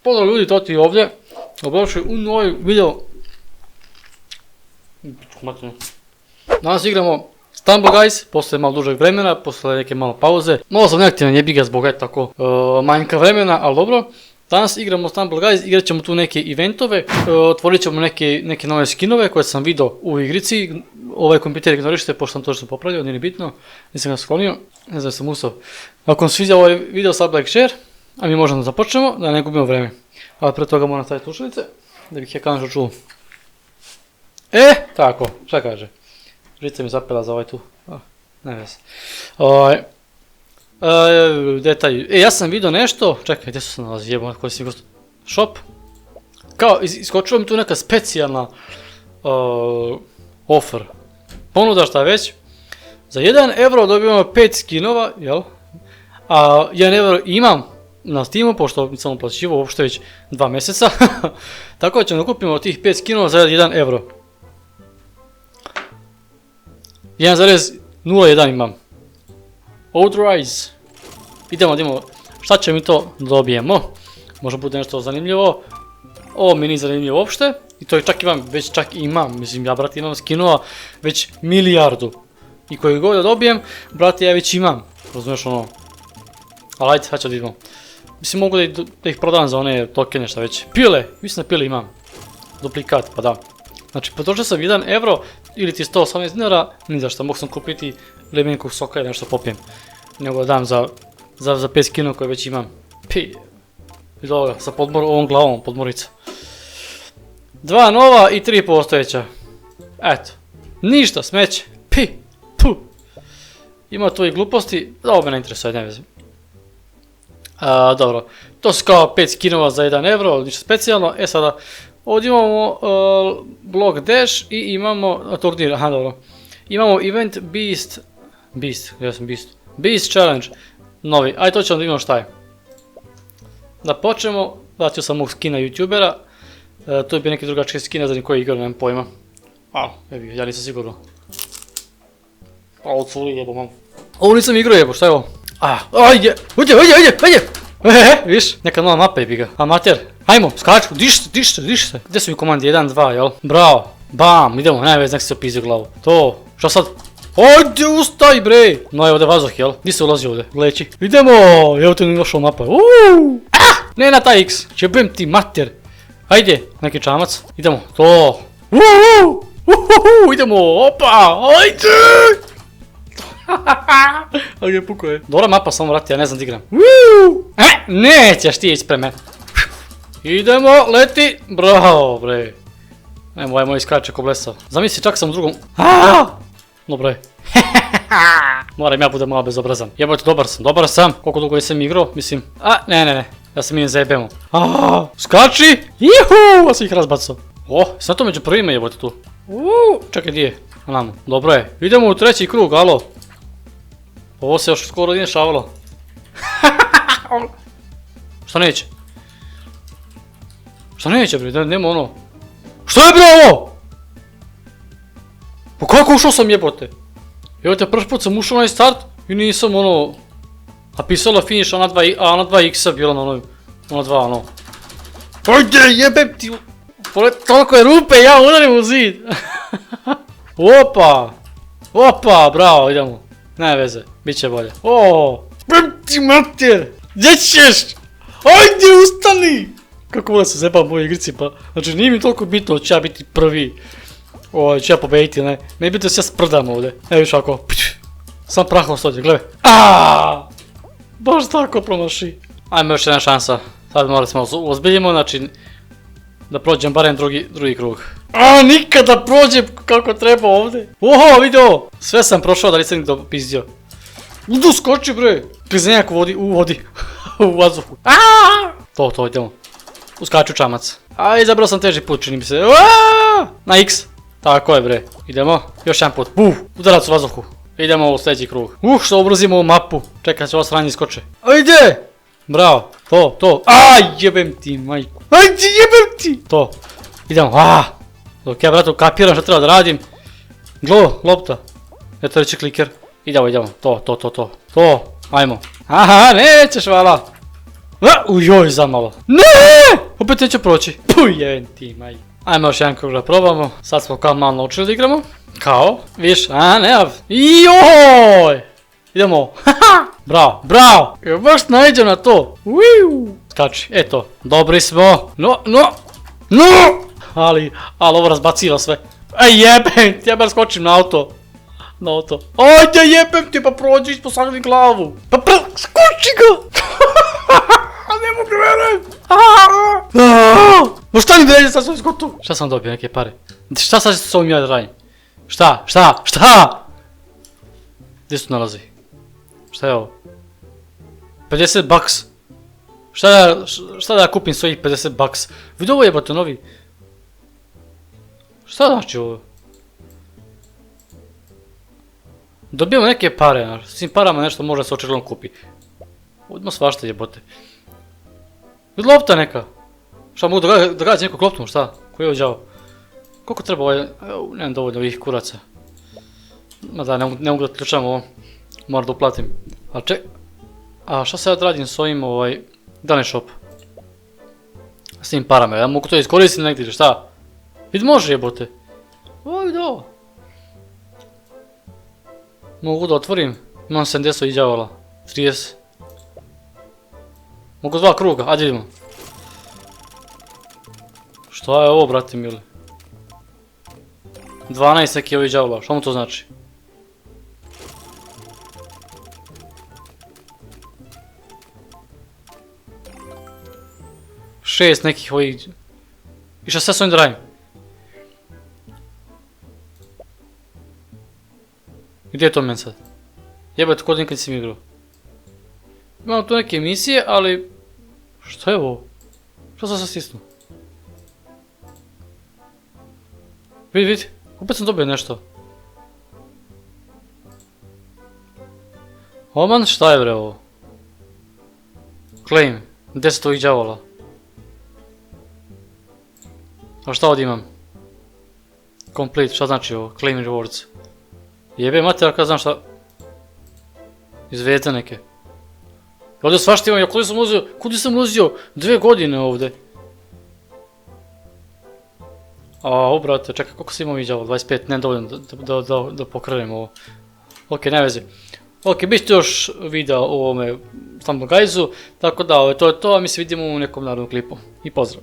Pozdrav ljudi, to ti ovdje. Dobrodošli u novi video. Danas igramo Stumble Guys, posle malo dužeg vremena, posle neke malo pauze. Malo sam neaktivan, jebi ga zbog tako manjka vremena, ali dobro. Danas igramo Stumble Guys, igrat ćemo tu neke eventove, otvorit ćemo neke nove skinove koje sam vidio u igrici. Ovaj kompjuter ignorište, pošto sam to što sam popravljao, nije ni bitno, nisam ga sklonio, ne znam sam usao. Ako vam sviđa ovaj video, sad like, share, a mi možemo da započnemo, da ne gubimo vreme. Ali pre toga moram staviti slušalice, da bih ja konačno čuo. Tako, šta kaže? Žica mi zapela za ovaj tu, ne veze. Detalj, ja sam vidio nešto, čekaj, gdje su se nalazi, jebom, koji si gost... Shop? Kao, iskočila mi tu neka specijalna offer. Ponuda šta već. Za 1 euro dobijemo 5 skinova, jel? A 1 euro imam na Steamu, pošto sam uplaćivao uopšte već 2 mjeseca. Tako da ćemo da kupimo tih 5 skinova za 1 euro. 1,01 imam. Authorize. Idemo, šta će mi to dobijemo? Možda bude nešto zanimljivo. Ovo mi nije zanimljivo uopšte. I to čak imam, mislim ja brate imam skinova već milijardu. I koji god da dobijem, brate ja već imam. Razumiješ ono. Ali ajde, sad ću da vidimo. Mislim mogu da ih prodam za one tokene šta već. Pile, mislim da pile imam. Duplikat, pa da. Znači potrošio sam 1 euro ili ti 118 dinara, ni zašto, mogu sam kupiti lemenskog soka ili nešto popijem. Nego da dam za 5 skinova koje već imam. Iz ovoga, sa ovom glavom, podmorica. 2 nova i 3 postojeća. Eto. Ništa, smeće. Ima tu i gluposti, ovo me ne interesuje, ne veze. Dobro, to su kao 5 skinova za 1 euro, ništa specijalno. Sada, ovdje imamo Block Dash i imamo turnir, dobro. Imamo Event Beast Challenge, novi, ajde to ćemo da vidimo šta je. Da počnemo, daću sam ovog skina youtubera, to je bi neki drugačiji skina za koji igra, nemam pojma. Ja nisam sigurno. Culi jebo mam. Ovo nisam igrao jebo, šta je ovo? Ajde, ujde! Viš, neka nova mapa jebi ga. Amater, ajmo, skaču, diši se. Gdje su mi komandi, 1, 2, jel? Bravo, bam, idemo, ne vez, nek se opizio glavu. To, šta sad? Ajde, ustaj bre! No je ovdje vazduh, jel? Gdje se ulazi ovdje? Leći. Idemo! Evo te mi došao mapa. Ne na taj X! Jebem ti mater! Ajde, neki čamac. Idemo, to! Idemo, opa! Ajde! Ajde, puko je. Dobra mapa, samo vrati, ja ne znam da igram. Nećeš ti ići pre mene. Idemo, leti! Bravo, bre! Nemo, ovaj moj skače ko blesav. Zamisli, čak sam u drugom... Dobro je. Moram ja budem malo bezobrazan. Jebote, dobar sam. Koliko dugo nisam igrao, mislim... Ne. Ja sam idem za jebemo. Skači! Juhu! Ja sam ih razbacao. Sam to među prvima jebote tu. Čekaj, gdje je? Namo, dobro je. Idemo u 3. krug, alo. Ovo se još skoro nije dešavalo. Šta neće? Šta neće bre, nema ono. Šta je bre ovo? Pa kako ušao sam jebote? Jebote, prvi put sam ušao na start i nisam ono... Napisalo finish, a na 2 x-a bila na onoj... Na 2 ono... Ajde, jebem ti... Toliko je rupe, ja udarim u zid! Opa, bravo, idemo. Ne veze, bit će bolje. Jebem ti mater! Gdje ćeš? Ajde, ustani! Kako volim se zebam u ovoj igrici pa... Znači nije mi toliko bitno, će ja biti prvi. Ću ja pobediti, ne? Meni bitno da se ja sprdam ovdje. Evo viš ovako. Sam prahom stođe, gledaj. Baš tako promaši. Ajmo još jedna šansa. Sad morali smo ozbiljimo, znači... Da prođem barem drugi krug. Nikad da prođem kako treba ovdje. Vidio! Sve sam prošao da nisam nikdo pizdio. Idu skoči bre! Krizenjak u vodi. U vazduhu. To, idemo. Uskaču čamac. Izabrao sam teži put, čini mi se. Na X. Tako je bre. Idemo. Još jedan put. Udarac u vazduhu. Idemo u sljedeći krug. Što ubrzimo ovu mapu. Čekaj, se ova sranje iskoče. Ajde! Bravo. To. Jebem ti majku. Ajde, jebem ti! To. Idemo. Dok ja bratu kapiram što treba da radim. Lopta. Eto reći kliker. Idemo. To. Ajmo. Nećeš vala. Ujoj, zamalo. Ne! Opet neću proći. Puj, ti maj. Ajmo još jedan krug da probamo. Sad smo kao malo naučili da igramo. Kao? Viš? Ne. Joj! Idemo. Bravo, bravo. Baš nađem na to. Skači, eto. Dobri smo. No. Ali ovo razbacilo sve. Jebem ti, ja bar skočim na auto. Ajde jebem ti, pa prođi ispod sagni glavu. Skoči ga. Ne mogu verujem. No šta mi vređe, sad sam izgotov. Šta sam dobio, neke pare? Šta sad s ovim ja da radim? Šta? Gdje se to nalazi? Šta je ovo? 50 bucks. Šta da ja kupim svojih 50 bucks? Vidi ovo jebate novi. Šta znači ovo? Dobijamo neke pare, s tim parama nešto može se očigledno kupi. Odmah svašta jebote. Vidi lopta neka. Šta mogu da gađa nekog loptom, šta? Koji je ovo đavo? Koliko treba ovaj, nemam dovoljno ovih kuraca. Mada ne mogu da ključam ovo. Moram da uplatim. A šta sad radim s ovim Dane shop? S tim parama, ja mogu to iskoristiti negdje ili šta? Vidi može jebote. Vidi ovo. Mogu da otvorim. Imam 70 đavola. 30. Mogu 2 kruga, ajde vidimo. Šta je ovo, brate mili? 12 neki ovih đavola, šta mu to znači? Šest nekih ovih... I šta sad s ovim da radim? Gdje je to men sad? Jebate, kod nikad nisam igrao. Imamo tu neke emisije, ali... Šta je ovo? Šta sam sad stisnuo? Vidi, opet sam dobio nešto. Oman, šta je bre ovo? Claim, 10 ovih đavola. A šta ovdje imam? Complete, šta znači ovo? Claim rewards. Jebe mater, kada znam šta... Izvijete neke. Ovdje svašta imam, ja kudi sam ulazio 2 godine ovdje. O brate, čekaj, koliko sam imao viđao? 25, ne dovoljno da pokrenem ovo. Ok, ne vezi. Ok, bit će još video o ovome Stumble Guysu, tako da to je to, a mi se vidimo u nekom narednom klipu. I pozdrav!